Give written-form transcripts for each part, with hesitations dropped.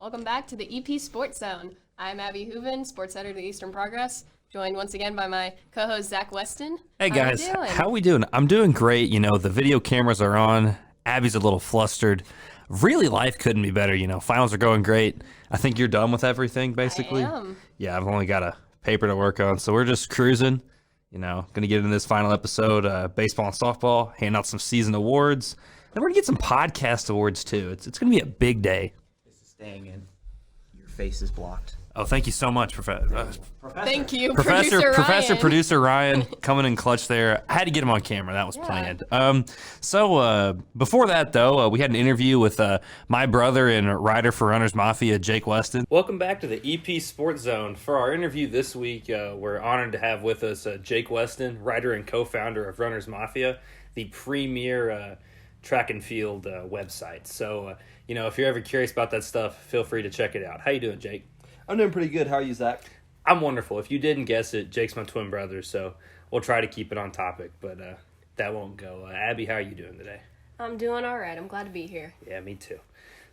Welcome back to the EP Sports Zone. I'm Abby Hooven, sports editor of the Eastern Progress, joined once again by my co-host Zach Weston. Hey guys, how we doing? I'm doing great. The video cameras are on. Abby's a little flustered. Really, life couldn't be better. Finals are going great. I think you're done with everything, basically. I am. Yeah, I've only got a paper to work on, so we're just cruising. Going to get into this final episode, baseball and softball, hand out some season awards. Then we're going to get some podcast awards, too. It's going to be a big day. Staying in. Your face is blocked. Oh, thank you so much, Professor. Thank you, Producer Ryan, coming in clutch there. I had to get him on camera. That was planned. So before that, though, we had an interview with my brother and writer for Runners Mafia, Jake Weston. Welcome back to the EP Sports Zone. For our interview this week, we're honored to have with us Jake Weston, writer and co-founder of Runners Mafia, the premier track and field website. So, if you're ever curious about that stuff, feel free to check it out. How you doing, Jake? I'm doing pretty good. How are you, Zach? I'm wonderful. If you didn't guess it, Jake's my twin brother, so we'll try to keep it on topic, but that won't go. Abby, how are you doing today? I'm doing all right. I'm glad to be here. Yeah, me too.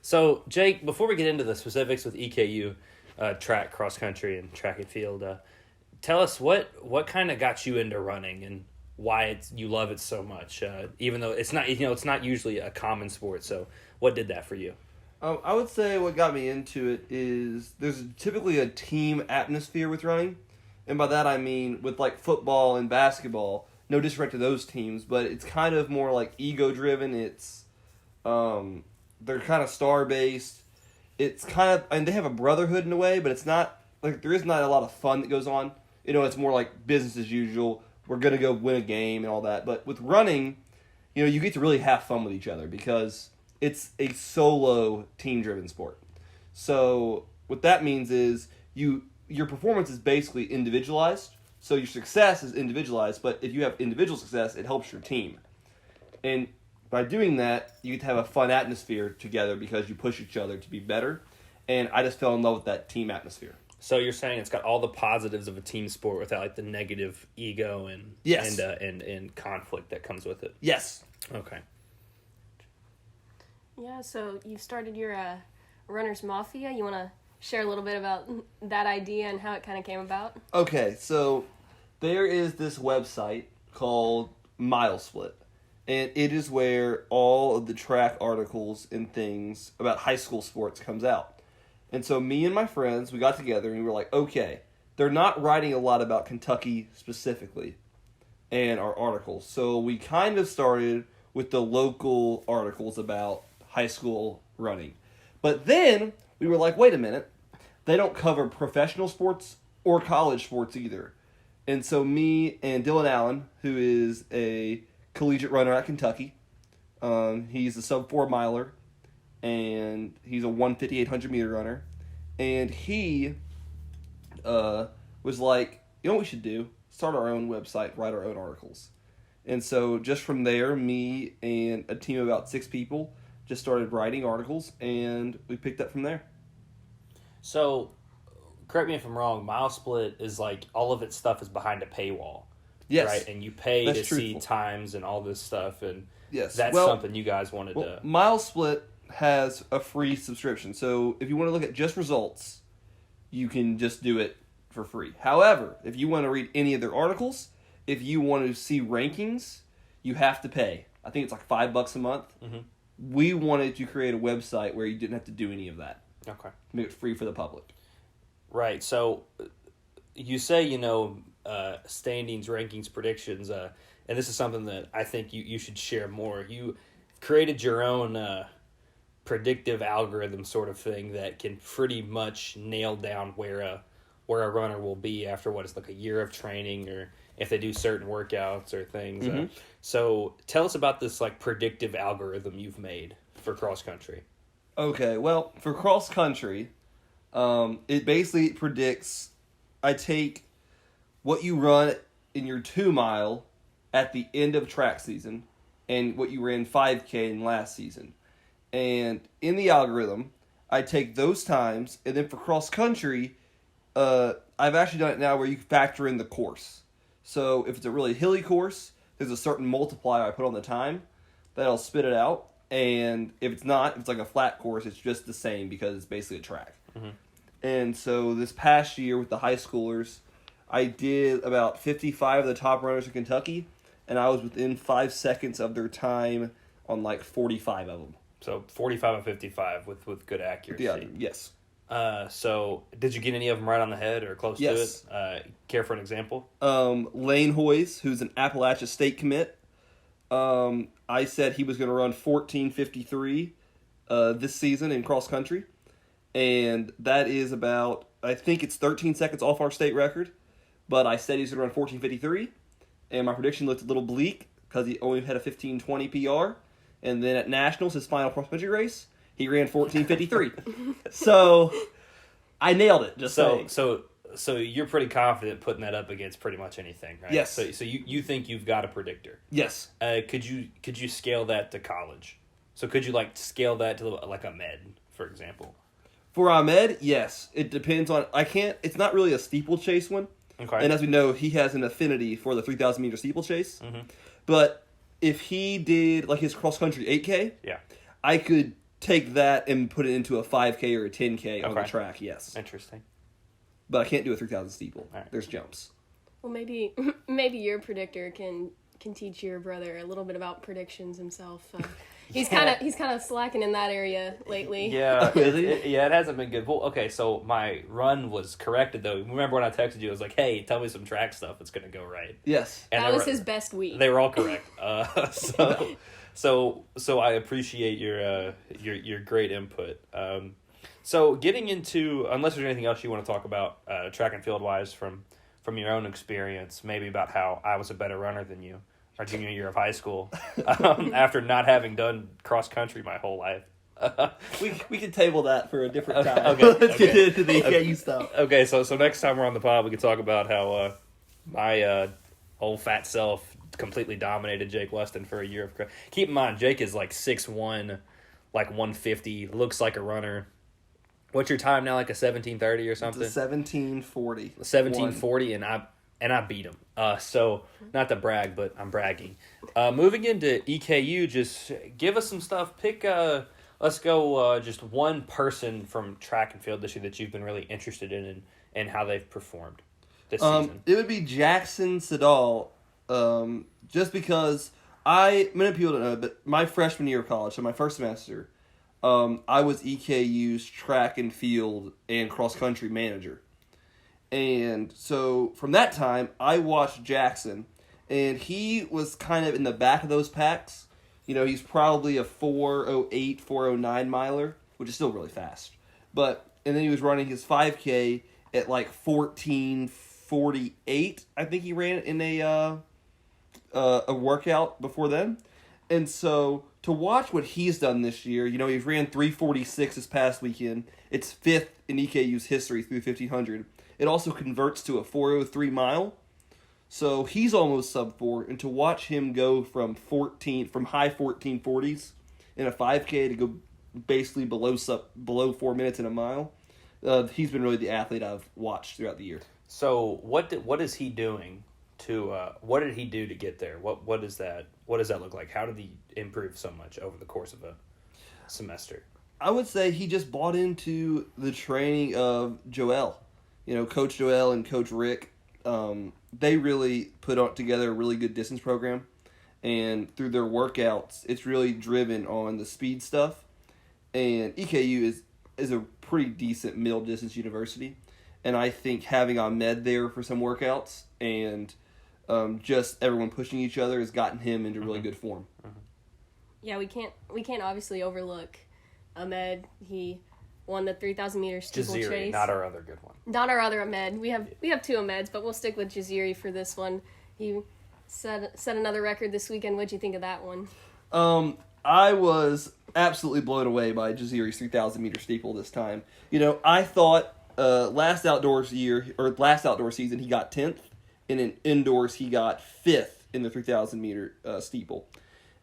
So, Jake, before we get into the specifics with EKU, track, cross country, and track and field, tell us what kind of got you into running and why you love it so much, even though it's not usually a common sport. So, what did that for you? I would say what got me into it is there's typically a team atmosphere with running. And by that I mean with like football and basketball, no disrespect to those teams, but it's kind of more like ego-driven. It's, they're kind of star-based. It's kind of, and they have a brotherhood in a way, but it's not, like there is not a lot of fun that goes on. It's more like business as usual. We're going to go win a game and all that. But with running, you get to really have fun with each other because it's a solo team-driven sport. So what that means is your performance is basically individualized. So your success is individualized, but if you have individual success, it helps your team. And by doing that, you get to have a fun atmosphere together because you push each other to be better. And I just fell in love with that team atmosphere. So you're saying it's got all the positives of a team sport without like the negative ego and yes. and conflict that comes with it. Yes. Okay. Yeah, so you started your Runners Mafia. You want to share a little bit about that idea and how it kind of came about? Okay, so there is this website called MileSplit, and it is where all of the track articles and things about high school sports comes out. And so me and my friends, we got together and we were like, okay, they're not writing a lot about Kentucky specifically in our articles. So we kind of started with the local articles about high school running. But then we were like, wait a minute, they don't cover professional sports or college sports either. And so me and Dylan Allen, who is a collegiate runner at Kentucky, he's a sub-4 miler, and he's a 1:58 meter runner. And he was like, you know what we should do? Start our own website, write our own articles. And so just from there, me and a team of about 6 people just started writing articles, and we picked up from there. So, correct me if I'm wrong, MileSplit is like all of its stuff is behind a paywall. Yes. Right? And you pay That's to truthful. see times and all this stuff, and Yes. that's something you guys wanted to... MileSplit has a free subscription. So if you want to look at just results, you can just do it for free. However, if you want to read any of their articles, if you want to see rankings, you have to pay. I think it's like $5 a month. Mm-hmm. We wanted to create a website where you didn't have to do any of that. Okay. Make it free for the public. Right. So you say, standings, rankings, predictions, and this is something that I think you should share more. You created your own predictive algorithm sort of thing that can pretty much nail down where a runner will be after what is like a year of training, or if they do certain workouts or things. Mm-hmm. So tell us about this like predictive algorithm you've made for cross country. Okay, well, for cross country, it basically predicts, I take what you run in your 2 mile at the end of track season and what you ran 5K in last season. And in the algorithm, I take those times, and then for cross country, I've actually done it now where you factor in the course. So if it's a really hilly course, there's a certain multiplier I put on the time that'll spit it out. And if it's not, if it's like a flat course, it's just the same because it's basically a track. And so this past year with the high schoolers, I did about 55 of the top runners in Kentucky, and I was within 5 seconds of their time on like 45 of them. So 45 and 55 with good accuracy. Yeah, yes. So did you get any of them right on the head or close Yes. to it? Care for an example? Lane Hoyes, who's an Appalachia State commit, I said he was going to run 14:53 this season in cross country, and that is about, I think it's 13 seconds off our state record, but I said he's going to run 14:53, and my prediction looked a little bleak because he only had a 15:20 PR, and then at Nationals, his final cross country race, he ran 14:53. So I nailed it. Just saying. So you're pretty confident putting that up against pretty much anything, right? Yes. So you think you've got a predictor? Yes. Could you scale that to college? So could you like scale that to like a med, for example? For Ahmed, yes. It depends on. I can't. It's not really a steeplechase one. Okay. And as we know, he has an affinity for the 3,000 meter steeplechase. Mm-hmm. But if he did like his cross country 8K, Yeah. I could take that and put it into a 5K or a 10K on the Okay. track. Yes. Interesting. But I can't do a 3,000 steeple. All right. There's jumps. Well, maybe your predictor can teach your brother a little bit about predictions himself. He's kind of slacking in that area lately. Yeah, Is he? it hasn't been good. Well, okay, so my run was corrected though. Remember when I texted you? I was like, "Hey, tell me some track stuff that's gonna go right." Yes. And That they was were- his best week. They were all correct. So I appreciate your great input. So getting into, unless there's anything else you want to talk about track and field wise from your own experience, maybe about how I was a better runner than you, our junior year of high school, after not having done cross country my whole life. We can table that for a different time. Okay, Let's get okay. into the EKU stuff. Okay, so next time we're on the pod, we can talk about how my old fat self completely dominated Jake Weston for a year of. Keep in mind, Jake is like 6'1", like 150, looks like a runner. What's your time now? Like a 17:30 or something? It's a 17:40. 17:40, and I beat him. So not to brag, but I'm bragging. Moving into EKU, just give us some stuff. Pick. Let's go. Just one person from track and field this year that you've been really interested in and how they've performed this season. It would be Jackson Siddall, just because many people don't know, but my freshman year of college, so my first semester, I was EKU's track and field and cross country manager. And so from that time, I watched Jackson, and he was kind of in the back of those packs. You know, he's probably a 4:08, 4:09 miler, which is still really fast. And then he was running his 5K at like 14:48. I think he ran in a workout before then. And so to watch what he's done this year, you know, he ran 3:46 this past weekend. It's fifth in EKU's history through 1,500. It also converts to a 4:03 mile. So he's almost sub 4, and to watch him go from high 1440s in a 5K to go basically below 4 minutes in a mile, he's been really the athlete I've watched throughout the year. So what is he doing to what did he do to get there? What does that look like? How did he improve so much over the course of a semester? I would say he just bought into the training of Joel. You know, Coach Joel and Coach Rick. They really put together a really good distance program, and through their workouts, it's really driven on the speed stuff. And EKU is a pretty decent middle distance university, and I think having Ahmed there for some workouts and just everyone pushing each other has gotten him into really good form. Yeah, we can't obviously overlook Ahmed. He won the 3,000 meter steeplechase. Jaziri, not our other good one. Not our other Ahmed. We have two Ahmeds, but we'll stick with Jaziri for this one. He set another record this weekend. What'd you think of that one? I was absolutely blown away by Jaziri's 3,000 meter steeple this time. You know, I thought last outdoor season he got 10th, and in indoors he got 5th in the 3,000 meter steeple.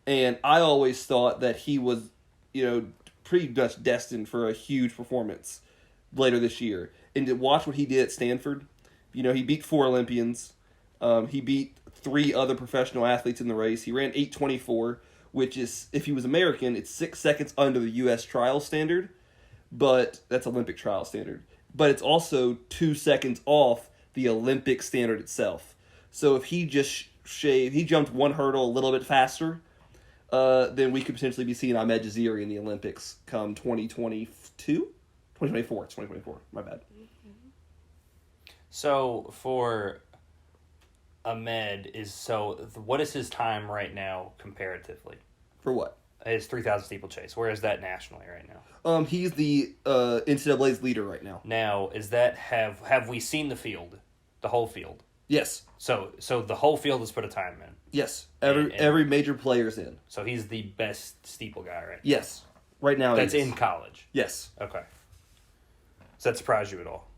And I always thought that he was, you know, pretty much destined for a huge performance later this year. And to watch what he did at Stanford, you know, he beat 4 Olympians. He beat 3 other professional athletes in the race. He ran 8:24, which is, if he was American, it's 6 seconds under the U.S. trial standard, but that's Olympic trial standard. But it's also 2 seconds off the Olympic standard itself. So if he just he jumped one hurdle a little bit faster, then we could potentially be seeing Ahmed Jaziri in the Olympics come 2022? 2024. It's 2024. My bad. So for Ahmed, what is his time right now comparatively? For what? His 3,000 steeplechase. Where is that nationally right now? He's the NCAA's leader right now. Now, is that have we seen the field, the whole field? Yes. So the whole field has put a time in. Yes. Every major player's in. So he's the best steeple guy, right? Yes. Right now. That's in college. Yes. Okay. Does that surprise you at all?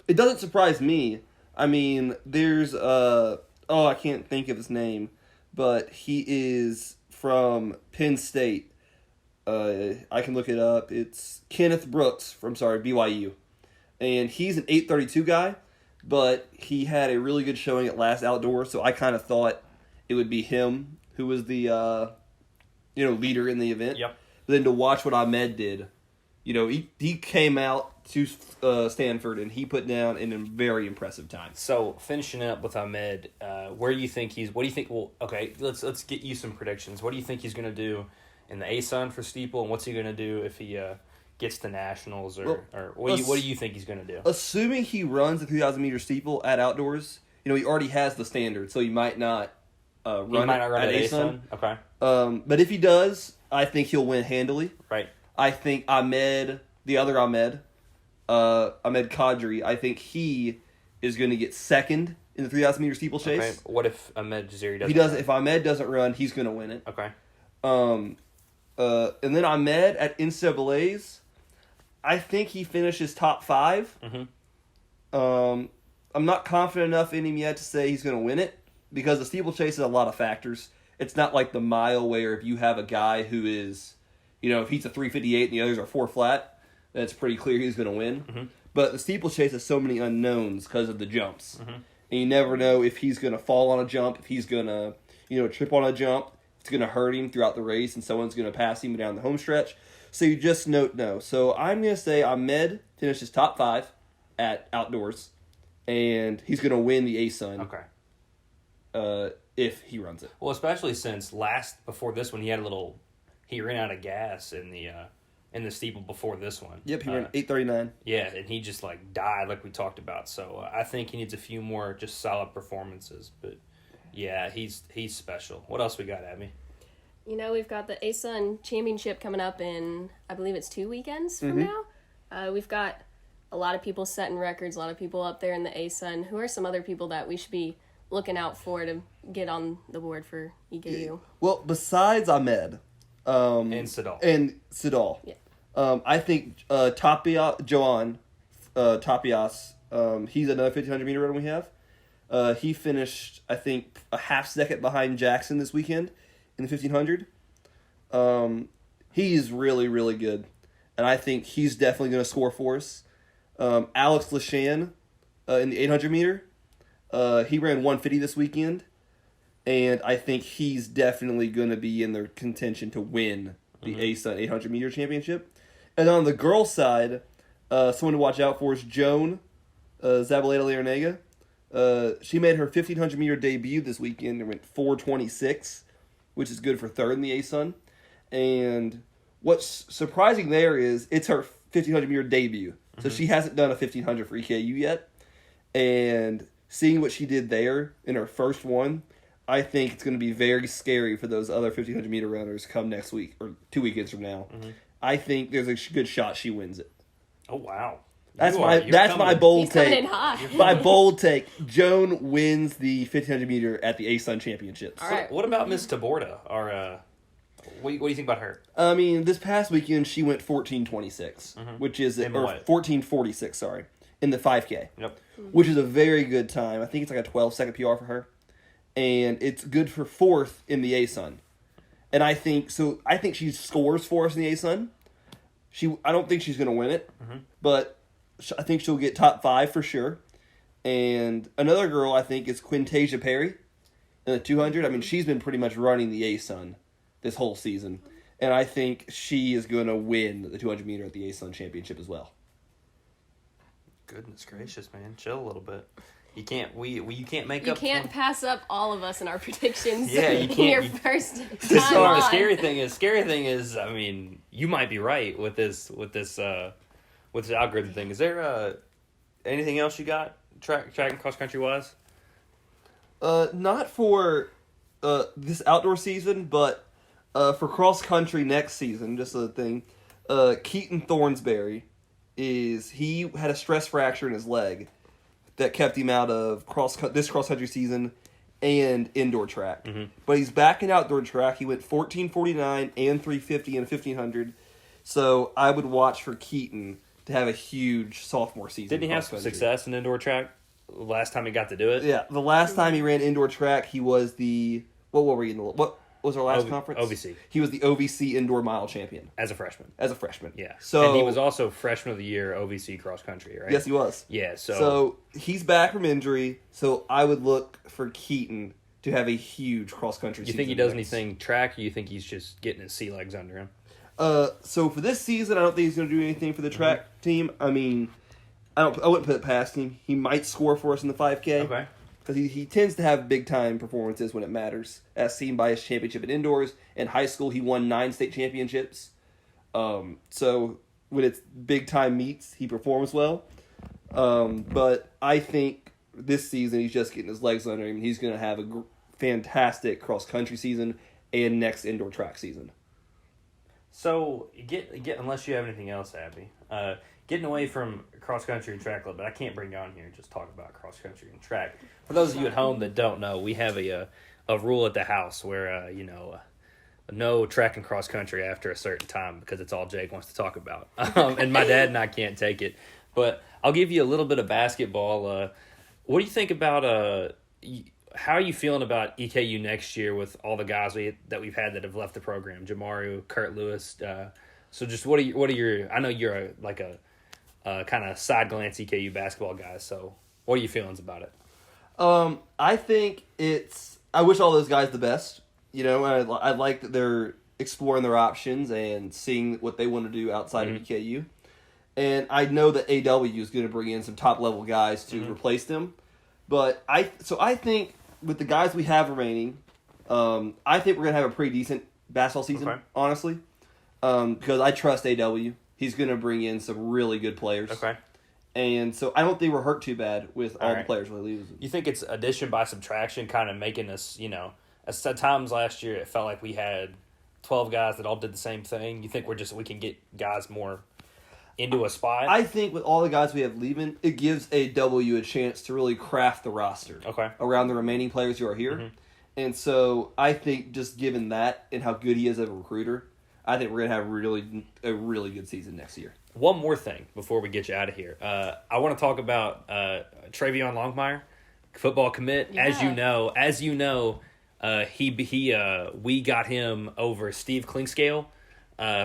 It doesn't surprise me. I mean, there's I can't think of his name, but he is from Penn State. I can look it up. It's Kenneth Brooks from BYU. And he's an 8:32 guy, but he had a really good showing at last outdoor, so I kind of thought it would be him who was the leader in the event. Yep. But then to watch what Ahmed did, he came out to Stanford and he put down a very impressive time. So finishing up with Ahmed, what do you think? Well, okay, let's get you some predictions. What do you think he's going to do in the ASUN for steeple, and what's he going to do if he gets to nationals, or what do you think he's going to do? Assuming he runs the 3,000 meter steeple at outdoors, he already has the standard, so he might not run at ASUN. Okay. But if he does, I think he'll win handily. Right. I think Ahmed, the other Ahmed Kadri, I think he is going to get second in the 3,000 meter steeplechase. Okay. What if Ahmed Jaziri doesn't? If Ahmed doesn't run, he's going to win it. Okay. And then Ahmed at NCAA's, I think he finishes top 5. Mm-hmm. I'm not confident enough in him yet to say he's going to win it because the steeplechase has a lot of factors. It's not like the mile where if you have a guy who is, if he's a 358 and the others are 4 flat, then it's pretty clear he's going to win. Mm-hmm. But the steeplechase has so many unknowns because of the jumps. Mm-hmm. And you never know if he's going to fall on a jump, if he's going to, trip on a jump, it's going to hurt him throughout the race, and someone's going to pass him down the home stretch. So you just don't know. So I'm going to say Ahmed finishes top 5 at outdoors, and he's going to win the ASUN. Okay. If he runs it. Well, especially since before this one, he ran out of gas in the steeple before this one. Yep, he ran 8:39. Yeah, and he just died like we talked about. So I think he needs a few more just solid performances. But yeah, he's special. What else we got, Abby? We've got the ASUN Championship coming up in, I believe it's 2 weekends from now. We've got a lot of people setting records, a lot of people up there in the ASUN. Who are some other people that we should be looking out for to get on the board for EKU? Well, besides Ahmed and Sidal. Yeah. I think Joan Tapias, he's another 1,500 meter runner we have. He finished, I think, a half second behind Jackson this weekend in the 1,500. He's really, really good, and I think he's definitely going to score for us. Alex Lashan in the 800 meter. He ran 150 this weekend, and I think he's definitely going to be in the contention to win the ASUN 800 meter championship. And on the girls' side, someone to watch out for is Joan Zabaletanega. She made her 1,500 meter debut this weekend and went 4:26, which is good for third in the ASUN. And what's surprising there is it's her 1,500 meter debut, so she hasn't done a 1,500 for EKU yet, and seeing what she did there in her first one, I think it's going to be very scary for those other 1,500 meter runners come next week or 2 weekends from now. Mm-hmm. I think there's a good shot she wins it. Oh wow, that's my bold take. My Hot. bold take. Joan wins the 1,500 meter at the ASUN championships. All right. What about Miss Taborda? What do you think about her? I mean, this past weekend she went 14:26, which is or 14:46. Sorry, in the 5K. Yep. Which is a very good time. I think it's like a 12-second PR for her. And it's good for fourth in the ASUN. And I think she scores for us in the ASUN. I don't think she's going to win it, but I think she'll get top 5 for sure. And another girl I think is Quintasia Perry in the 200. I mean, she's been pretty much running the ASUN this whole season. And I think she is going to win the 200 meter at the ASUN championship as well. Goodness gracious, man. Chill a little bit. You can't you can't make You up can't pass up all of us in our predictions. Yeah, you can't. Your first time The on. scary thing is, I mean, you might be right with this algorithm thing. Is there anything else you got track and cross country wise? Not for this outdoor season, but for cross country next season, just a thing. Keaton Thornsberry he had a stress fracture in his leg that kept him out of this cross country season and indoor track. Mm-hmm. But he's back in outdoor track. He went 14:49 and 3:50 and 1500. So I would watch for Keaton to have a huge sophomore season. Didn't he have some success in indoor track last time he got to do it? Yeah, the last time he ran indoor track, he was what was our last conference? OVC. He was the OVC indoor mile champion As a freshman. Yeah. So and he was also freshman of the year OVC cross country, right? Yes, he was. Yeah. So he's back from injury. So I would look for Keaton to have a huge cross country season. You think he does anything track, or you think he's just getting his sea legs under him? So for this season, I don't think he's going to do anything for the track team. I mean, I wouldn't put it past him. He might score for us in the 5K. Okay. Because he tends to have big-time performances when it matters, as seen by his championship in indoors. In high school, he won 9 state championships. So when it's big-time meets, he performs well. But I think this season, he's just getting his legs under him. He's going to have a fantastic cross-country season and next indoor track season. So, unless you have anything else, Abby, getting away from cross-country and track a little bit, I can't bring you on here and just talk about cross-country and track. For those of you at home that don't know, we have a rule at the house where, no track and cross-country after a certain time because it's all Jake wants to talk about. And my dad and I can't take it. But I'll give you a little bit of basketball. What do you think about how are you feeling about EKU next year with all the guys that we've had that have left the program? Jamaru, Kurt Lewis. So just what are your? I know you're a kind of side glance EKU basketball guy. So what are your feelings about it? I think I wish all those guys the best. I like that they're exploring their options and seeing what they want to do outside of EKU. And I know that AW is going to bring in some top level guys to replace them. But I think with the guys we have remaining, I think we're going to have a pretty decent basketball season, honestly. Because I trust AW. He's going to bring in some really good players. Okay. And so I don't think we're hurt too bad with all the players we're losing. You think it's addition by subtraction kind of making us, at times last year it felt like we had 12 guys that all did the same thing. You think we can get guys more into a spot? I think with all the guys we have leaving, it gives AW a chance to really craft the roster around the remaining players who are here. Mm-hmm. And so I think just given that and how good he is as a recruiter, I think we're going to have a really good season next year. One more thing before we get you out of here. I want to talk about Treyvion Longmire, football commit. Yeah. As you know, we got him over Steve Klingscale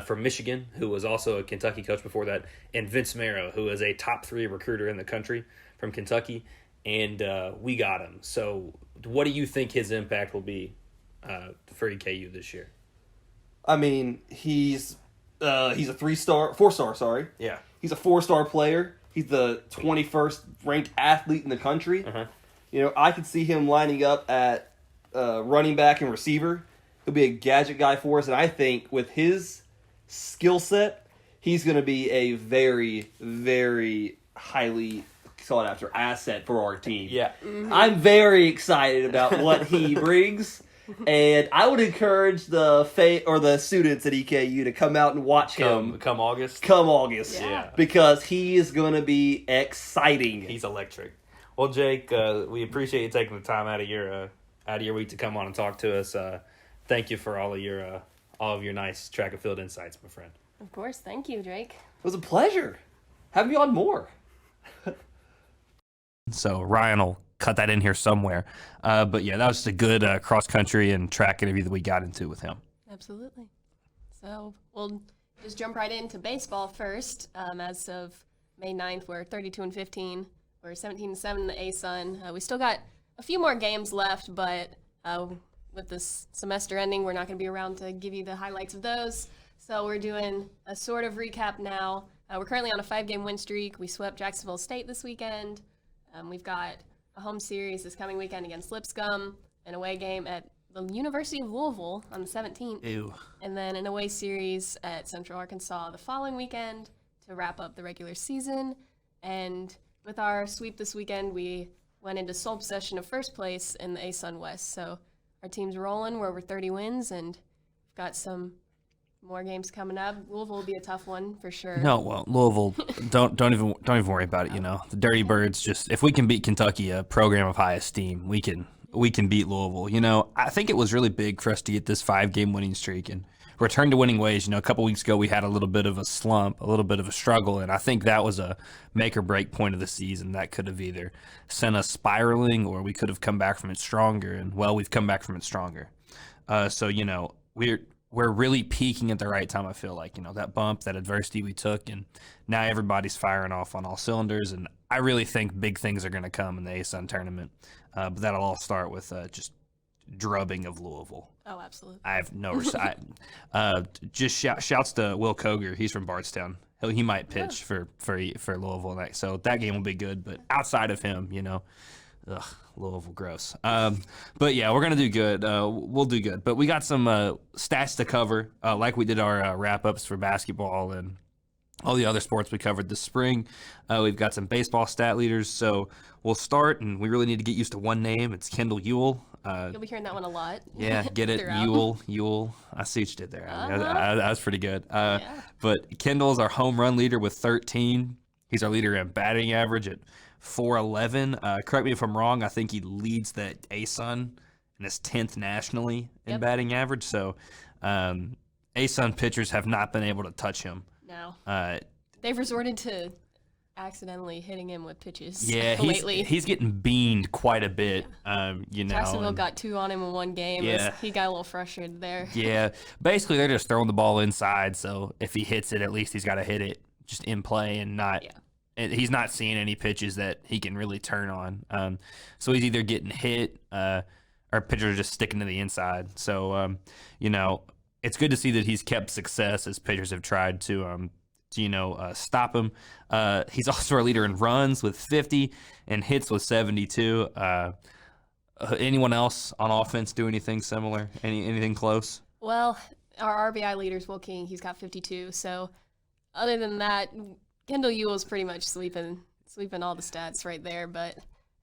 from Michigan, who was also a Kentucky coach before that, and Vince Marrow, who is a top 3 recruiter in the country from Kentucky, and we got him. So what do you think his impact will be for EKU this year? I mean, he's a 4-star, sorry. Yeah. He's a 4-star player. He's the 21st ranked athlete in the country. Uh-huh. I could see him lining up at running back and receiver. He'll be a gadget guy for us, and I think with his skill set, he's going to be a very, very highly sought after asset for our team. Yeah. Mm-hmm. I'm very excited about what he brings. And I would encourage the students at EKU to come out and watch him. Come August? Come August. Yeah. Because he is going to be exciting. He's electric. Well, Jake, we appreciate you taking the time out of your week to come on and talk to us. Thank you for all of your nice track and field insights, my friend. Of course. Thank you, Drake. It was a pleasure. Have me on more. So Ryan will cut that in here somewhere. But yeah, that was just a good cross-country and track interview that we got into with him. Absolutely. So we'll just jump right into baseball first. As of May 9th, we're 32-15. We're 17-7 in the ASUN. We still got a few more games left, but with this semester ending, we're not going to be around to give you the highlights of those. So we're doing a sort of recap now. We're currently on a 5-game win streak. We swept Jacksonville State this weekend. We've got a home series this coming weekend against Lipscomb, an away game at the University of Louisville on the 17th. Ew. And then an away series at Central Arkansas the following weekend to wrap up the regular season. And with our sweep this weekend, we went into sole possession of first place in the ASUN West. So our team's rolling. We're over 30 wins, and we've got some more games coming up. Louisville will be a tough one for sure. No, well, Louisville, don't even worry about it. You know, the Dirty Birds. Just if we can beat Kentucky, a program of high esteem, we can beat Louisville. You know, I think it was really big for us to get this 5-game winning streak and return to winning ways. You know, a couple weeks ago we had a little bit of a slump, a little bit of a struggle, and I think that was a make or break point of the season that could have either sent us spiraling or we could have come back from it stronger. And well, we've come back from it stronger. So you know, we're really peaking at the right time, I feel like. You know, that bump, that adversity we took, and now everybody's firing off on all cylinders, and I really think big things are going to come in the ASUN tournament. But that'll all start with just drubbing of Louisville. Oh, absolutely. I have no respect. Just shouts to Will Koger. He's from Bardstown. He might pitch for Louisville next, so that game will be good. But outside of him, you know, ugh, Louisville, gross. But yeah, we're gonna do good. We'll do good. But we got some stats to cover, like we did our wrap-ups for basketball and all the other sports we covered this spring. We've got some baseball stat leaders, so we'll start, and we really need to get used to one name. It's Kendall Ewell. You'll be hearing that one a lot. Yeah, get it, Ewell. I see what you did there. That was pretty good. Yeah. But Kendall's our home run leader with 13. He's our leader in batting average at .411. Correct me if I'm wrong. I think he leads the ASUN and is 10th nationally in batting average. So ASUN pitchers have not been able to touch him. No. They've resorted to accidentally hitting him with pitches lately. He's getting beaned quite a bit. You know, Jacksonville got 2 on him in one game. Yeah. He got a little frustrated there. Yeah. Basically, they're just throwing the ball inside, so if he hits it, at least he's got to hit it just in play and not and he's not seeing any pitches that he can really turn on. So he's either getting hit or pitchers are just sticking to the inside. So, you know, it's good to see that he's kept success as pitchers have tried to stop him. He's also our leader in runs with 50 and hits with 72. Anyone else on offense do anything similar? Anything close? Well, our RBI leader's Will King. He's got 52. So other than that, Kendall Ewell's pretty much sweeping all the stats right there. But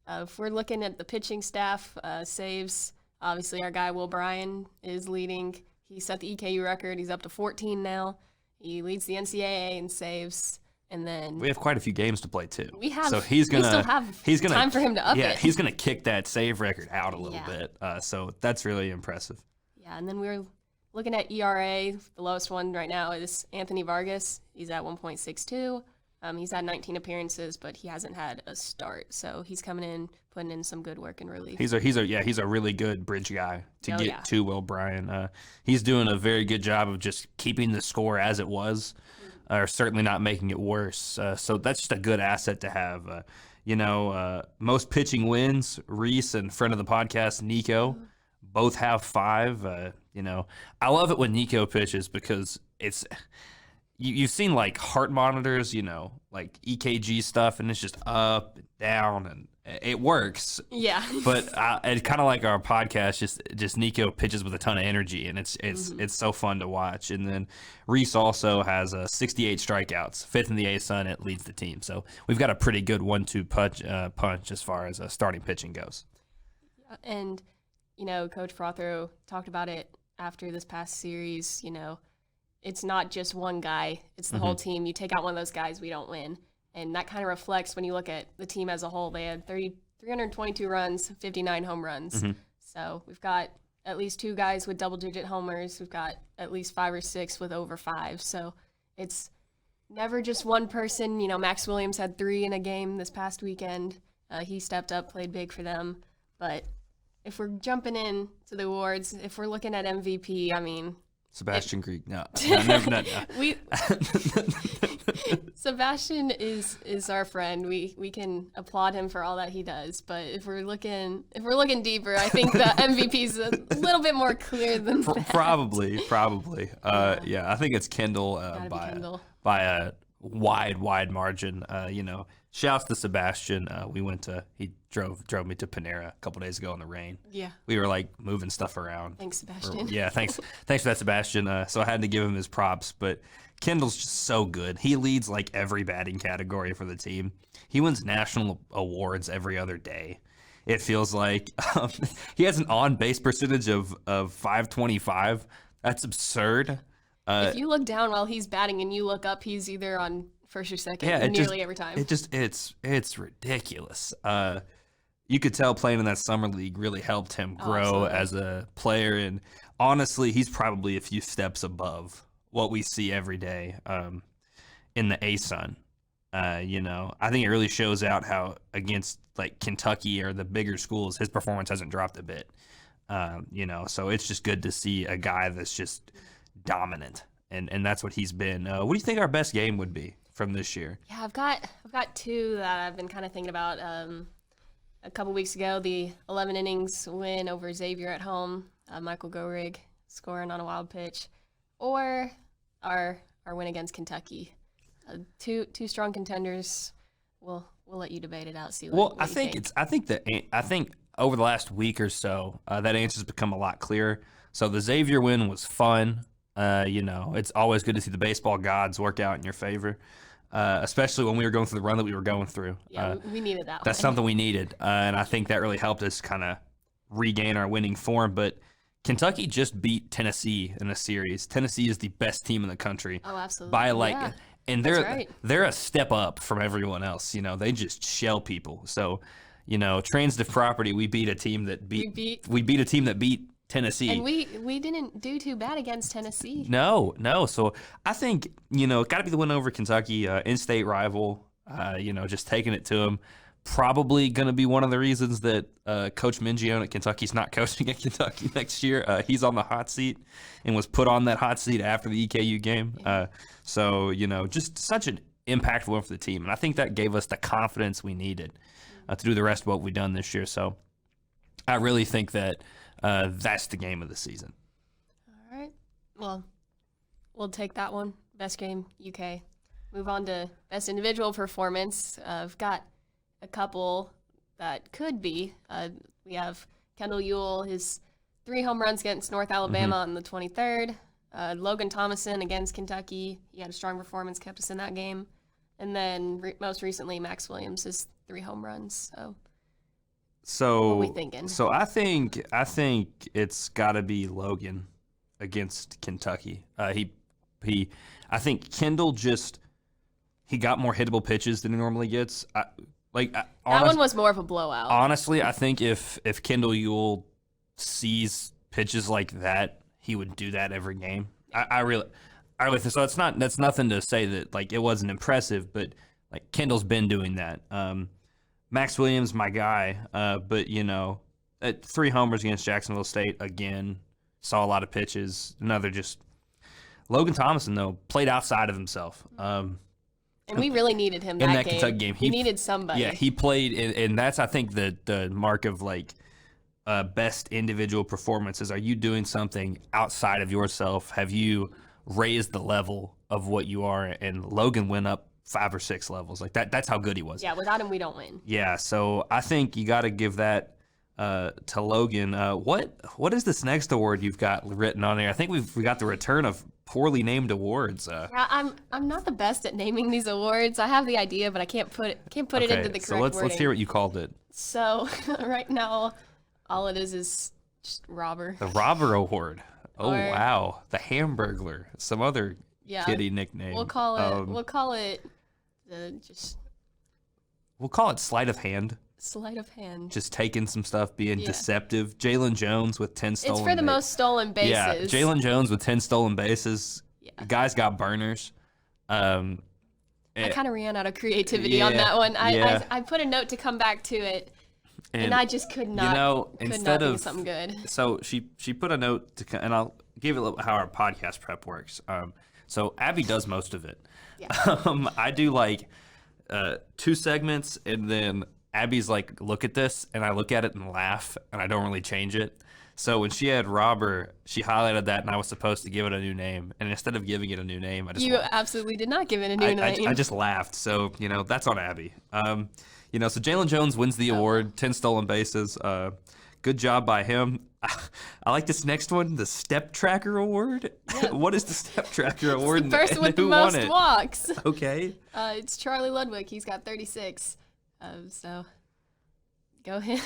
if we're looking at the pitching staff, saves, obviously our guy Will Bryan is leading. He set the EKU record. He's up to 14 now. He leads the NCAA in saves, and then we have quite a few games to play too. We have. So we still have time for him to up it. Yeah, he's gonna kick that save record out a little bit. So that's really impressive. Yeah, and then we're looking at ERA. The lowest one right now is Anthony Vargas. He's at 1.62. He's had 19 appearances, but he hasn't had a start. So he's coming in, putting in some good work in relief. He's a really good bridge guy to Will Bryan. He's doing a very good job of just keeping the score as it was, or certainly not making it worse. So that's just a good asset to have. Most pitching wins, Reese and friend of the podcast, Nico, both have 5. I love it when Nico pitches because it's – you've seen like heart monitors, like EKG stuff, and it's just up and down, and it works. Yeah. But it's kind of like our podcast, just Nico pitches with a ton of energy, and it's so fun to watch. And then Reese also has 68 strikeouts, 5th in the ASUN. It leads the team, so we've got a pretty good 1-2 punch as far as starting pitching goes. And Coach Prothero talked about it after this past series. It's not just one guy. It's the whole team. You take out one of those guys, we don't win. And that kind of reflects when you look at the team as a whole. They had 322 runs, 59 home runs. So we've got at least 2 guys with double-digit homers. We've got at least 5 or 6 with over 5. So it's never just one person. Max Williams had 3 in a game this past weekend. He stepped up, played big for them. But if we're jumping in to the awards, if we're looking at MVP, I mean – Sebastian Greek, no. No. Sebastian is our friend. We can applaud him for all that he does, but if we're looking deeper, I think the MVP is a little bit more clear than that. Probably. Yeah, I think it's Kendall by a wide margin. Shouts to Sebastian. He drove me to Panera a couple days ago in the rain. Yeah. We were like moving stuff around. Thanks, Sebastian. Thanks for that, Sebastian. So I had to give him his props, but Kendall's just so good. He leads like every batting category for the team. He wins national awards every other day. It feels like he has an on-base percentage of 525. That's absurd. If you look down while he's batting and you look up, he's either on first or second every time. It's ridiculous. You could tell playing in that summer league really helped him grow as a player, and honestly, he's probably a few steps above what we see every day in the ASUN. I think it really shows out how against like Kentucky or the bigger schools, his performance hasn't dropped a bit. So it's just good to see a guy that's just dominant, and that's what he's been. What do you think our best game would be from this year? Yeah, I've got two that I've been kind of thinking about. A couple weeks ago, the 11 innings win over Xavier at home, Michael Gorig scoring on a wild pitch, or our win against Kentucky. Two strong contenders. We'll let you debate it out. See. I think over the last week or so, that answer's become a lot clearer. So the Xavier win was fun. It's always good to see the baseball gods work out in your favor. Especially when we were going through the run that we were going through. Yeah, we needed that. That's something we needed, and I think that really helped us kind of regain our winning form. But Kentucky just beat Tennessee in a series. Tennessee is the best team in the country. Oh, absolutely. By and they're a step up from everyone else. They just shell people. So, transitive property. We beat a team that beat Tennessee. And we didn't do too bad against Tennessee. No. So I think, got to be the win over Kentucky, in-state rival, just taking it to them. Probably going to be one of the reasons that Coach Mingione at Kentucky's not coaching at Kentucky next year. He's on the hot seat and was put on that hot seat after the EKU game. So, just such an impactful one for the team. And I think that gave us the confidence we needed to do the rest of what we've done this year. So I really think that that's the game of the season. All right. Well, we'll take that one. Best game, UK. Move on to best individual performance. I've got a couple that could be. We have Kendall Ewell, his 3 home runs against North Alabama on the 23rd. Logan Thomason against Kentucky. He had a strong performance, kept us in that game. And then most recently, Max Williams, his 3 home runs. So what are we thinking? So I think it's got to be Logan against Kentucky. I think Kendall he got more hittable pitches than he normally gets. That one was more of a blowout. Honestly, I think if Kendall Ewell sees pitches like that, he would do that every game. I really think so. That's nothing to say that like it wasn't impressive, but like Kendall's been doing that. Max Williams, my guy, but at 3 homers against Jacksonville State again, saw a lot of pitches. Logan Thomason though played outside of himself. And we really needed him in that Kentucky game. He needed somebody. Yeah, he played, and that's I think the mark of like best individual performances. Are you doing something outside of yourself? Have you raised the level of what you are? And Logan went up 5 or 6 levels. Like that. That's how good he was. Yeah, without him, we don't win. Yeah, so I think you got to give that to Logan. What is this next award you've got written on there? I think we got the return of poorly named awards. Yeah, I'm not the best at naming these awards. I have the idea, but I can't put it into the correct wording. Let's hear what you called it. So right now, all it is just robber. The robber award. Oh wow, the Hamburglar. Some other kitty nickname. We'll call it sleight of hand. Sleight of hand. Just taking some stuff, being deceptive. Jalen Jones with 10 stolen bases. It's for the most stolen bases. Yeah, Jalen Jones with 10 stolen bases. Yeah. The guy's got burners. I kind of ran out of creativity on that one. I put a note to come back to it, and I just could not. Instead of something good. So she put a note to, and I'll give it how our podcast prep works. So Abby does most of it. I do like 2 segments, and then Abby's like, look at this, and I look at it and laugh, and I don't really change it. So when she had Robert, she highlighted that, and I was supposed to give it a new name. And instead of giving it a new name, I just absolutely did not give it a new name. I just laughed. So, that's on Abby. So Jalen Jones wins the award, 10 stolen bases. Good job by him. I like this next one, the Step Tracker Award. Yeah. What is the Step Tracker Award? It's the person with the most walks. Okay. It's Charlie Ludwig. He's got 36. So go him.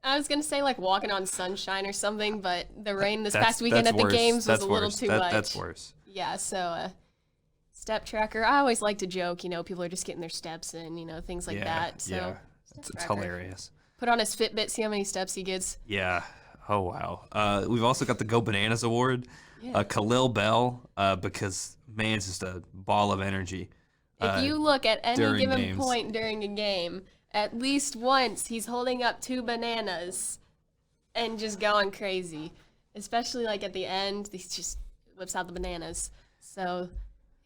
I was going to say like walking on sunshine or something, but the rain this past weekend at the games was a little too much. That's worse. Yeah, so Step Tracker. I always like to joke, people are just getting their steps in, things like that. So yeah, it's hilarious. Put on his Fitbit, see how many steps he gets. Yeah. Oh, wow. We've also got the Go Bananas Award. Yeah. Khalil Bell, because man's just a ball of energy. If you look at any given games. point during a game, at least once he's holding up 2 bananas and just going crazy. Especially like at the end, he just whips out the bananas. So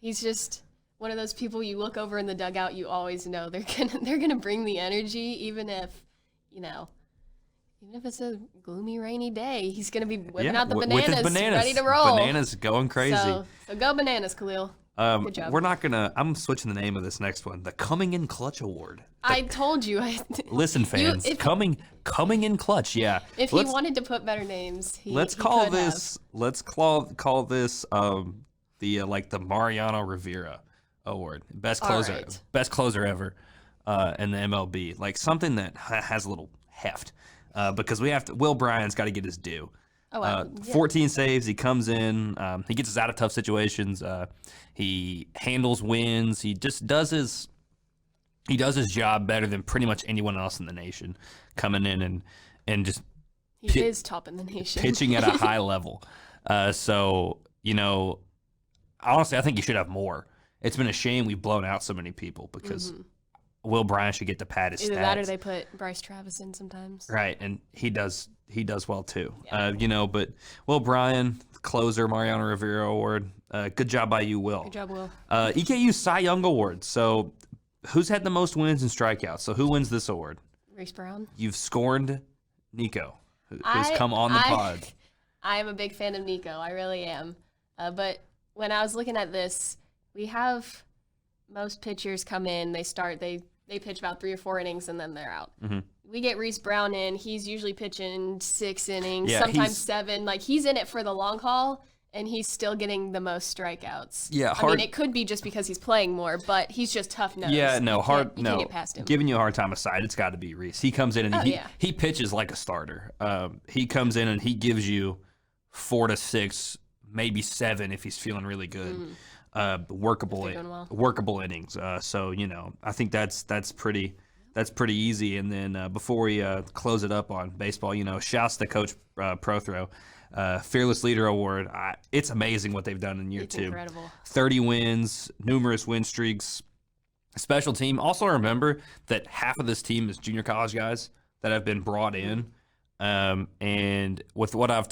he's just one of those people you look over in the dugout, you always know they're gonna bring the energy, even if it's a gloomy, rainy day, he's gonna be whipping out the with his bananas, ready to roll. Bananas going crazy. So go bananas, Khalil. Good job. I'm switching the name of this next one, the Coming in Clutch Award. I told you. Listen, fans, coming in clutch. Yeah. If he wanted to put better names, let's call this the Mariano Rivera Award, best closer ever in the MLB, like something that has a little heft, because Will Bryant's got to get his due. 14 saves. He comes in. He gets us out of tough situations. He handles wins. He just does his job better than pretty much anyone else in the nation, coming in and just he is top in the nation, pitching at a high level. So honestly, I think he should have more. It's been a shame we've blown out so many people, because Will Bryant should get to pad his stats. Either that or they put Bryce Travis in sometimes. Right, and he does well too. Yeah. But Will Bryant, closer, Mariano Rivera Award. Good job by you, Will. Good job, Will. EKU Cy Young Award. So who's had the most wins and strikeouts? So who wins this award? Reese Brown. You've scorned Nico, who's come on the pod. I am a big fan of Nico. I really am. But when I was looking at this, we have most pitchers come in, they pitch about 3 or 4 innings, and then they're out. Mm-hmm. We get Reese Brown in. He's usually pitching 6 innings, sometimes 7. Like, he's in it for the long haul, and he's still getting the most strikeouts. Yeah, I mean, it could be just because he's playing more, but he's just tough-nosed. Yeah, no, you can't get past him. Giving you a hard time aside, it's got to be Reese. He comes in and he pitches like a starter. He comes in and he gives you 4 to 6, maybe 7 if he's feeling really good. Workable innings. So I think that's pretty easy. And then before we close it up on baseball, shouts to Coach Prothro, Fearless Leader Award. It's amazing what they've done in year 2. Incredible. 30 wins, numerous win streaks. Special team. Also remember that half of this team is junior college guys that have been brought in. And with how I've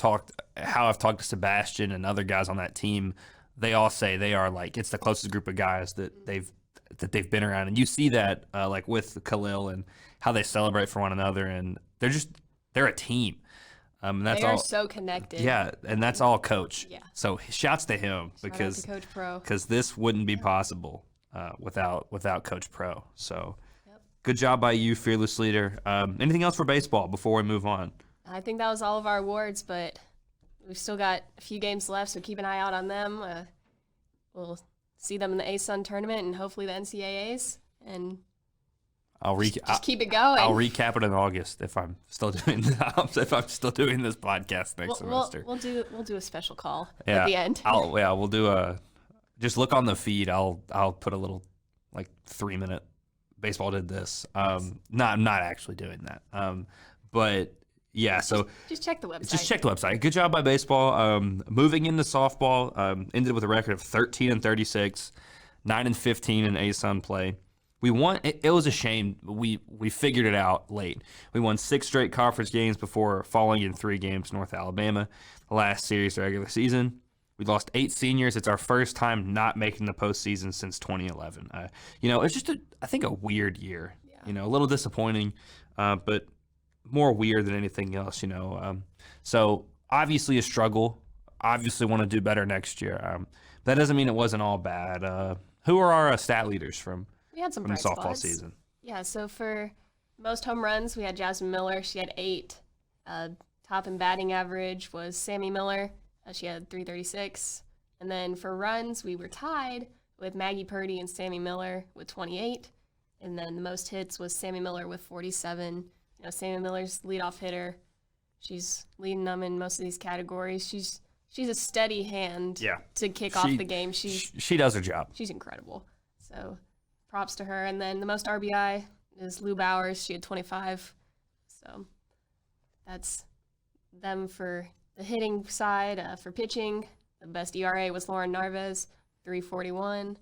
talked to Sebastian and other guys on that team, they all say they are it's the closest group of guys that they've been around, and you see that like with Khalil and how they celebrate for one another, and they're a team. They are so connected. Yeah, and that's all Coach. Yeah. So shouts to him, because Coach Pro, because this wouldn't be possible without Coach Pro. So good job by you, Fearless Leader. Anything else for baseball before we move on? I think that was all of our awards, but we've still got a few games left, so keep an eye out on them. We'll see them in the ASUN tournament and hopefully the NCAAs. And just keep it going. I'll recap it in August if I'm still doing this podcast next semester. We'll do a special call at the end. We'll do just look on the feed. I'll put a little 3-minute baseball did this. Not actually doing that. But yeah, so just check the website. Just check the website. Good job by baseball. Moving into softball, ended with a record of 13-36, 9-15 in ASUN play. We won. It was a shame. We figured it out late. We won 6 straight conference games before falling in 3 games to North Alabama, the last series of the regular season. We lost 8 seniors. It's our first time not making the postseason since 2011. It's just, I think, a weird year. Yeah. A little disappointing, but more weird than anything else, So obviously a struggle. Obviously want to do better next year. That doesn't mean it wasn't all bad. Who are our stat leaders from we had some the softball spots. season? Yeah, so for most home runs, we had Jasmine Miller. She had 8. Top in batting average was Sammy Miller. She had 336. And then for runs, we were tied with Maggie Purdy and Sammy Miller with 28. And then the most hits was Sammy Miller with 47. Sammy Miller's leadoff hitter. She's leading them in most of these categories. She's a steady hand to kick off the game. She does her job. She's incredible. So props to her. And then the most RBI is Lou Bowers. She had 25. So that's them for the hitting side. For pitching, the best ERA was Lauren Narvaez, 3.41.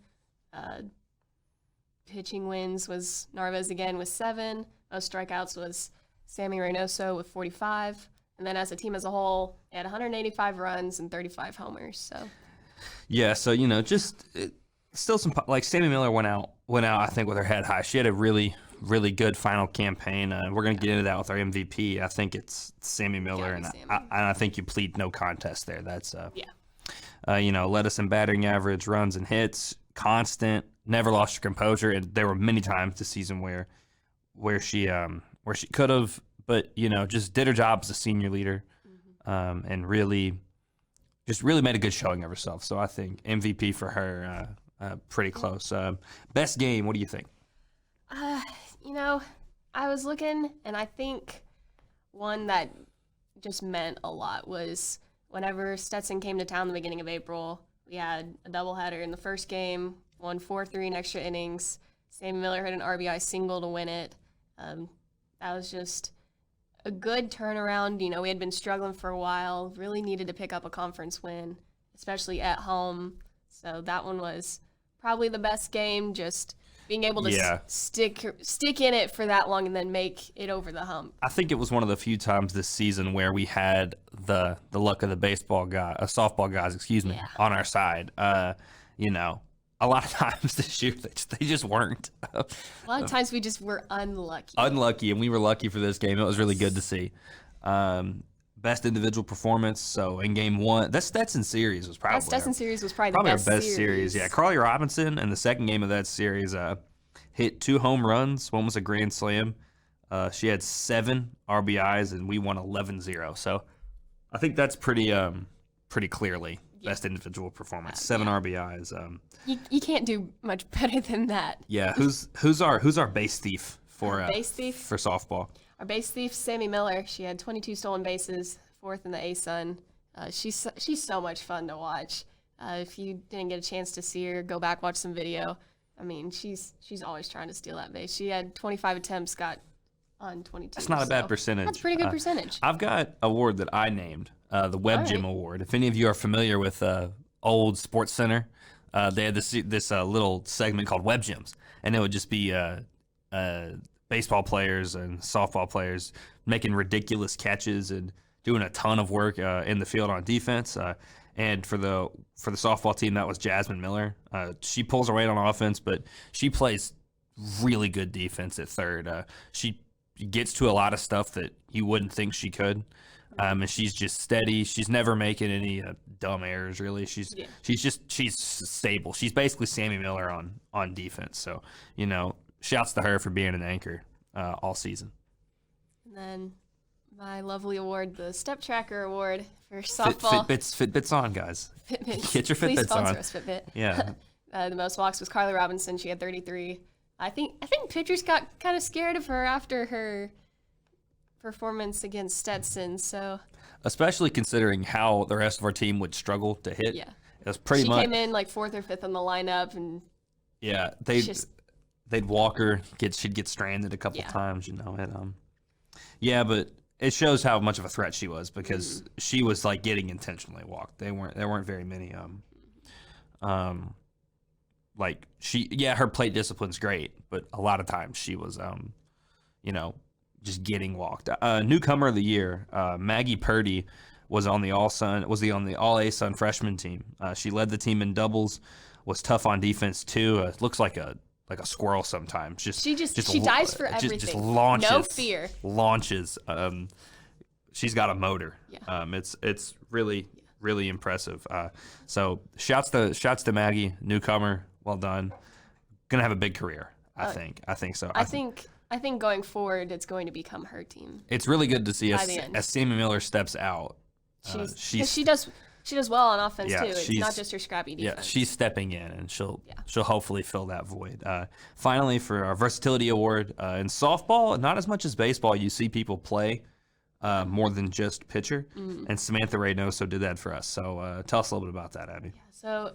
Pitching wins was Narvaez again with 7. Most strikeouts was Sammy Reynoso with 45. And then as a team as a whole, they had 185 runs and 35 homers. So yeah, so still some, like, Sammy Miller went out I think with her head high. She had a really, really good final campaign. We're going to get into that with our MVP. I think it's Sammy Miller, and I think you plead no contest there. That's led us in batting average, runs and hits, constant, never lost her composure. And there were many times this season where she could have, but just did her job as a senior leader, and really made a good showing of herself. So I think MVP for her, pretty close. Best game, what do you think? I was looking, and I think one that just meant a lot was whenever Stetson came to town the beginning of April. We had a doubleheader in the first game, won 4-3 in extra innings. Sammy Miller hit an RBI single to win it. That was just a good turnaround. We had been struggling for a while, really needed to pick up a conference win, especially at home. So that one was probably the best game, just being able to stick in it for that long and then make it over the hump. I think it was one of the few times this season where we had the luck of the softball guys, on our side. A lot of times this year they just weren't. A lot of times we just were unlucky. And we were lucky for this game. It was really good to see. Best individual performance. So in game 1, that Stetson series was probably the best our best series. Yeah, Carly Robinson in the second game of that series hit 2 home runs. One was a grand slam. She had 7 RBIs, and we won 11-0. So I think that's pretty clearly best individual performance. 7 RBIs. You can't do much better than that. Yeah, who's our base thief for softball? Our base thief, Sammy Miller. She had 22 stolen bases, 4th in the A-Sun. She's so much fun to watch. If you didn't get a chance to see her, go back, watch some video. I mean, she's always trying to steal that base. She had 25 attempts, got on 22. That's not a bad percentage. That's a pretty good percentage. I've got an award that I named, the Web Gym Award. If any of you are familiar with old Sports Center, they had this little segment called Web Gyms, and it would just be baseball players and softball players making ridiculous catches and doing a ton of work in the field on defense. And for the softball team, that was Jasmine Miller. She pulls her weight on offense, but she plays really good defense at third. She gets to a lot of stuff that you wouldn't think she could. And she's just steady. She's never making any dumb errors, really. She's stable. She's basically Sammy Miller on defense. So, shouts to her for being an anchor all season. And then my lovely award, the Step Tracker Award for softball. Fitbits on, guys. Fitbits. Get your Fitbits Please sponsor on. us, Fitbit. Yeah. The most walks was Carly Robinson. She had 33. I think pitchers got kind of scared of her after her performance against Stetson. So, especially considering how the rest of our team would struggle to hit. Yeah. It was pretty much. She came in like 4th or 5th on the lineup, and they'd walk her. She'd get stranded a couple times, but it shows how much of a threat she was because she was like getting intentionally walked. There weren't very many. Her plate discipline's great, but a lot of times she was, just getting walked. Newcomer of the year, Maggie Purdy was on the All A-Sun freshman team. She led the team in doubles, was tough on defense too. Looks like a squirrel sometimes. She dives for everything. Just launches. No fear. Launches. She's got a motor. Yeah. It's really impressive. So shouts to Maggie, newcomer. Well done. Gonna have a big career. I think so. I think going forward, it's going to become her team. It's really good to see as Sammy Miller steps out. She does well on offense too. It's not just her scrappy defense. Yeah, she's stepping in, and she'll hopefully fill that void. Finally, for our Versatility Award in softball, not as much as baseball, you see people play more than just pitcher, and Samantha Reynoso did that for us. So tell us a little bit about that, Abby. Yeah, so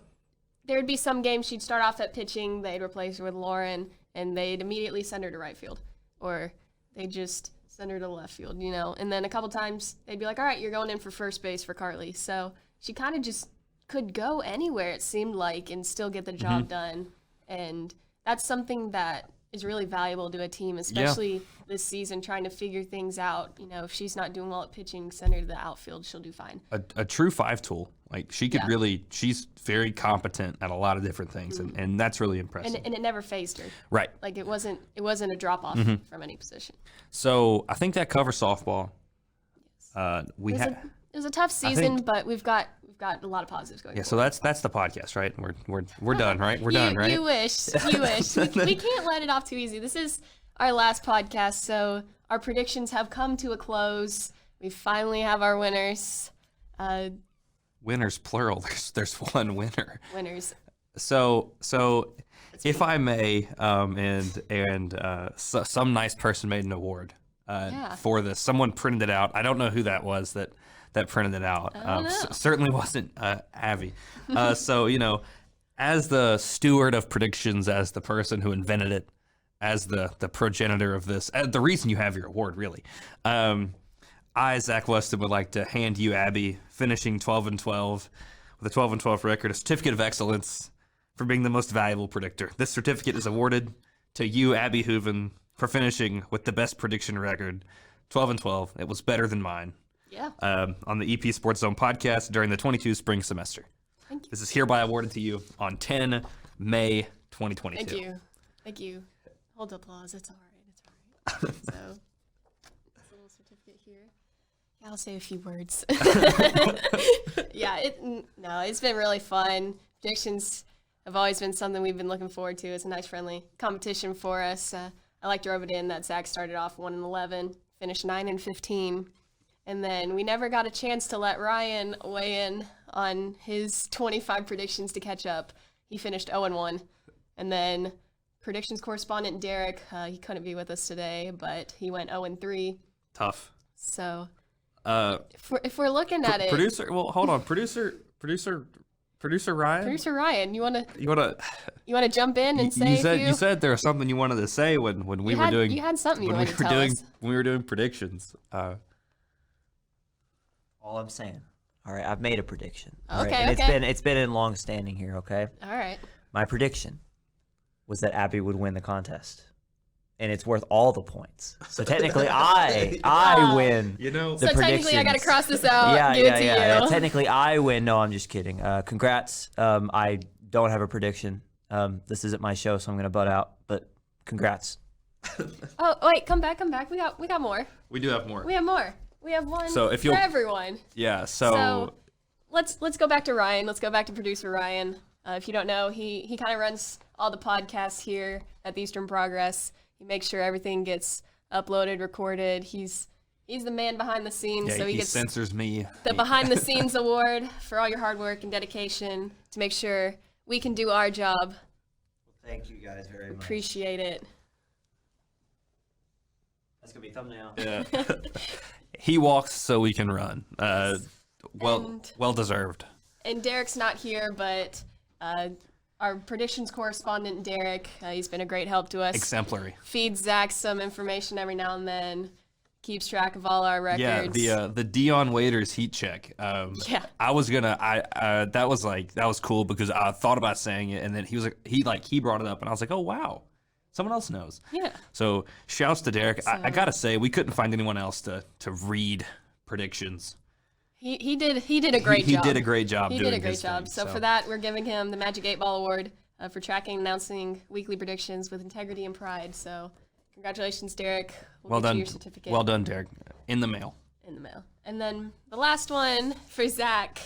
there would be some games she'd start off at pitching, they'd replace her with Lauren, and they'd immediately send her to right field, or they'd just send her to left field, and then a couple times they'd be like, all right, you're going in for first base for Carly. So she kind of just could go anywhere, it seemed like, and still get the job done. And that's something that is really valuable to a team, especially this season, trying to figure things out. If she's not doing well at pitching, send her to the outfield, she'll do fine. A true 5 tool. Like, she could she's very competent at a lot of different things, and that's really impressive. And it never phased her. Right. Like, it wasn't a drop-off from any position. So I think that covers softball. Yes. It was a tough season, but we've got a lot of positives going. Yeah, so that's the podcast, right? We're done, right? We're done, right? You wish. We can't let it off too easy. This is our last podcast, so our predictions have come to a close. We finally have our winners. Winners plural. There's one winner. Winners. So if I may, some nice person made an award for this. Someone printed it out. I don't know who that was that printed it out. Certainly wasn't Abby. So, as the steward of predictions, as the person who invented it, as the progenitor of this, the reason you have your award, really, I, Zach Weston, would like to hand you, Abby, finishing 12-12 with a 12-12 record, a certificate of excellence for being the most valuable predictor. This certificate is awarded to you, Abby Hooven, for finishing with the best prediction record, 12-12. It was better than mine. Yeah. On the EP Sports Zone podcast during the 22 spring semester. Thank you. This is hereby awarded to you on 10 May 2022. Thank you. Hold the applause. It's all right. So, this little certificate here. Yeah, I'll say a few words. It's been really fun. Predictions have always been something we've been looking forward to. It's a nice, friendly competition for us. I like to rub it in that Zach started off 1-11, finished 9-15. And then we never got a chance to let Ryan weigh in on his 25 predictions to catch up. He finished 0-1. And then predictions correspondent Derek, he couldn't be with us today, but he went 0-3. Tough. So if we're looking at it, producer Ryan. Producer Ryan, you wanna jump in and say you said there was something you wanted to say when we were doing. You had something you wanted to tell us. When we were doing predictions. All I'm saying. All right, I've made a prediction. Okay. It's been in long standing here. Okay. All right. My prediction was that Abby would win the contest, and it's worth all the points. So technically, I win. So technically, I got to cross this out. Give it to you. Technically, I win. No, I'm just kidding. Congrats. I don't have a prediction. This isn't my show, so I'm gonna butt out. But congrats. Oh wait, come back. We got more. We do have more. We have more. We have one for everyone. Yeah. So let's go back to Ryan. Let's go back to producer Ryan. If you don't know, he kind of runs all the podcasts here at the Eastern Progress. He makes sure everything gets uploaded, recorded. He's the man behind the scenes. Yeah, so he gets censors me. The behind the scenes award for all your hard work and dedication to make sure we can do our job. Well, thank you guys very much. Appreciate it. That's gonna be a thumbnail. Yeah. He walks so we can run. Well deserved. And Derek's not here, but our predictions correspondent, Derek, he's been a great help to us. Exemplary. Feeds Zach some information every now and then. Keeps track of all our records. Yeah, the Dion Waiters heat check. I was gonna. That was cool because I thought about saying it, and then he brought it up, and I was like, oh wow. Someone else knows. Yeah. So shouts to Derek. I gotta say, we couldn't find anyone else to read predictions. He did a great He job. did a great job. He doing did a great his job. thing, So for that, we're giving him the Magic 8 Ball Award for tracking and announcing weekly predictions with integrity and pride. So congratulations, Derek. Well get done. you your certificate. Well done, Derek. In the mail. In the mail. And then the last one for Zach.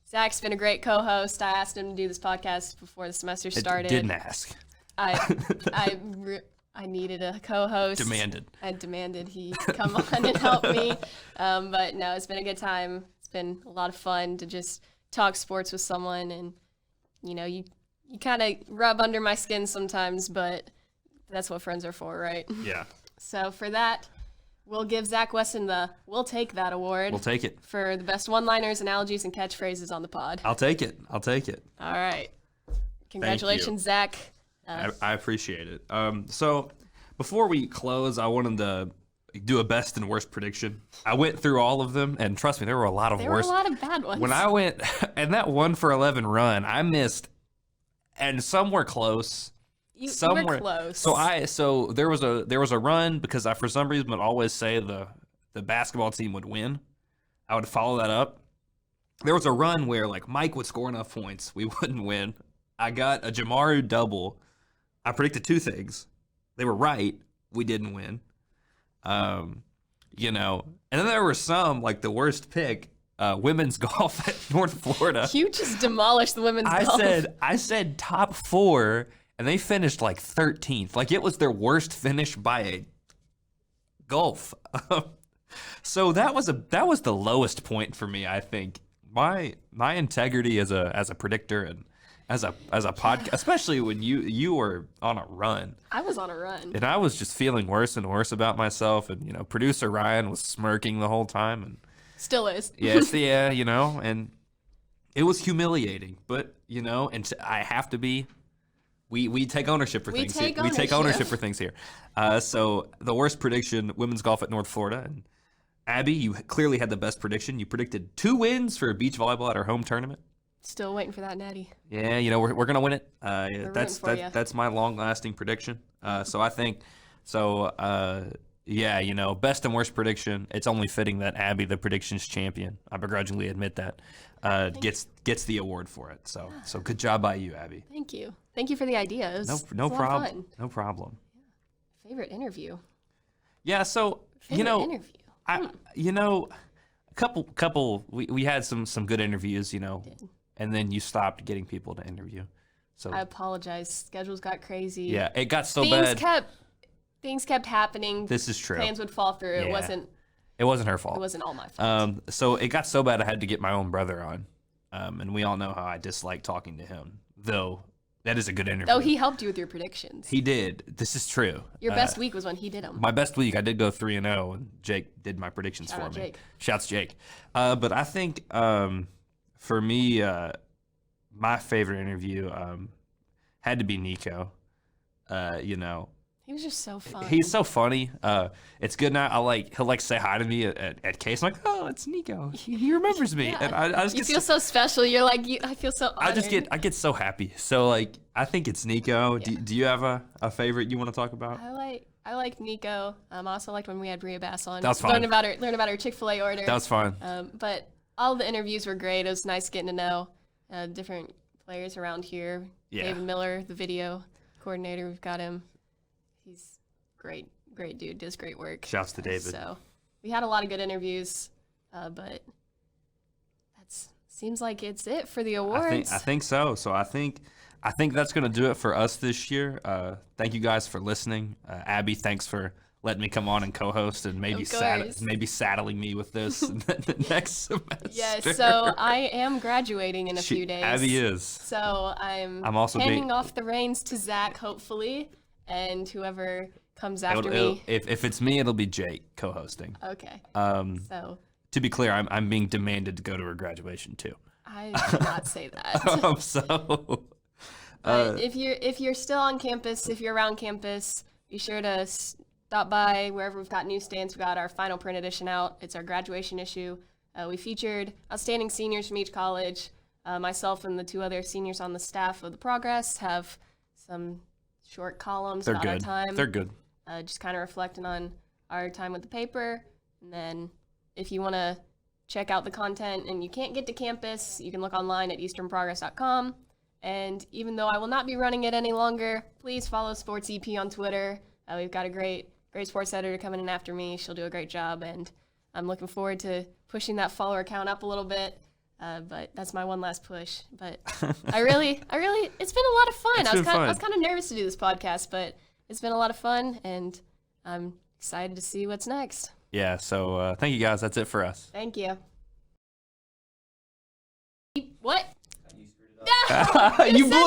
Zach's been a great co-host. I asked him to do this podcast before the semester started. Didn't ask. I needed a co-host. Demanded. I demanded he come on and help me. But no, it's been a good time. It's been a lot of fun to just talk sports with someone, and you kind of rub under my skin sometimes, but that's what friends are for, right? Yeah. So for that, we'll give Zach Weston we'll take that award. We'll take it. For the best one-liners, analogies, and catchphrases on the pod. I'll take it. All right. Congratulations, Zach. I appreciate it. So before we close, I wanted to do a best and worst prediction. I went through all of them, and trust me, there were a lot of worst. There were a lot of bad ones. When I went, and that 1 for 11 run, I missed, and some were close. You Some were close. So there was a run because I for some reason would always say the basketball team would win. I would follow that up. There was a run where like Mike would score enough points, we wouldn't win. I got a Jamaru double. I predicted 2 things. They were right. We didn't win. And then there were some, like the worst pick, women's golf at North Florida. You just demolished the women's golf. I said top 4, and they finished like 13th. Like it was their worst finish by a golf. So that was the lowest point for me, I think. My integrity as a predictor and as a podcast, especially when you were on a run. I was on a run. And I was just feeling worse and worse about myself, and producer Ryan was smirking the whole time, and still is. yes, yeah, and it was humiliating, but I have to be. We take ownership for things. We take ownership for things here. So the worst prediction: women's golf at North Florida. And Abby, you clearly had the best prediction. You predicted 2 wins for beach volleyball at our home tournament. Still waiting for that natty. Yeah, we're gonna win it. That's my long-lasting prediction. So I think so. Best and worst prediction. It's only fitting that Abby, the predictions champion, I begrudgingly admit that, gets the award for it. So good job by you, Abby. Thank you for the ideas. No problem. No problem. Yeah. Favorite interview. Yeah. So interview. A couple. We had some good interviews. And then you stopped getting people to interview. So I apologize. Schedules got crazy. Yeah, it got so bad. Things kept happening. This is true. Plans would fall through. Yeah. It wasn't her fault. It wasn't all my fault. So it got so bad I had to get my own brother on. And we all know how I dislike talking to him. Though that is a good interview. Oh, he helped you with your predictions. He did. This is true. Your best week was when he did them. My best week, I did go 3-0, and Jake did my predictions for me. Jake. Shouts Jake. But I think for me, my favorite interview had to be Nico. He was just so fun. He's so funny. It's good now. He'll say hi to me at case. I'm like, oh, it's Nico. He remembers me, Yeah. and I just feel so special. You're like, I feel so honored. I get so happy. So I think it's Nico. Yeah. Do you have a favorite you want to talk about? I like Nico. I also liked when we had Bria Bass on. That was fun. Learn about her Chick-fil-A order. That was fun. But all the interviews were great. It was nice getting to know different players around here. Yeah. David Miller, the video coordinator, we've got him. He's great dude, does great work. Shouts to David. So we had a lot of good interviews, but seems like it's it for the awards. I think so. So I think that's going to do it for us this year. Thank you guys for listening. Abby, thanks for letting me come on and co-host and maybe saddling me with this next semester. Yes, so I am graduating in a few days. Abby is. So I'm also handing off the reins to Zach, hopefully, and whoever comes after me. If it's me, it'll be Jake co-hosting. Okay. So to be clear, I'm being demanded to go to her graduation too. I did not say that. But if you're still on campus, if you're around campus, be sure to stop by wherever we've got newsstands. We got our final print edition out. It's our graduation issue. We featured outstanding seniors from each college. Myself and the 2 other seniors on the staff of the Progress have some short columns about our time. They're good. Just kind of reflecting on our time with the paper. And then if you want to check out the content and you can't get to campus, you can look online at easternprogress.com. And even though I will not be running it any longer, please follow Sports EP on Twitter. We've got a great sports editor coming in after me. She'll do a great job, and I'm looking forward to pushing that follower count up a little bit. But that's my one last push. But I really, it's been a lot of fun. I was kind of nervous to do this podcast, but it's been a lot of fun, and I'm excited to see what's next. Yeah, so thank you guys. That's it for us. Thank you. What? You blew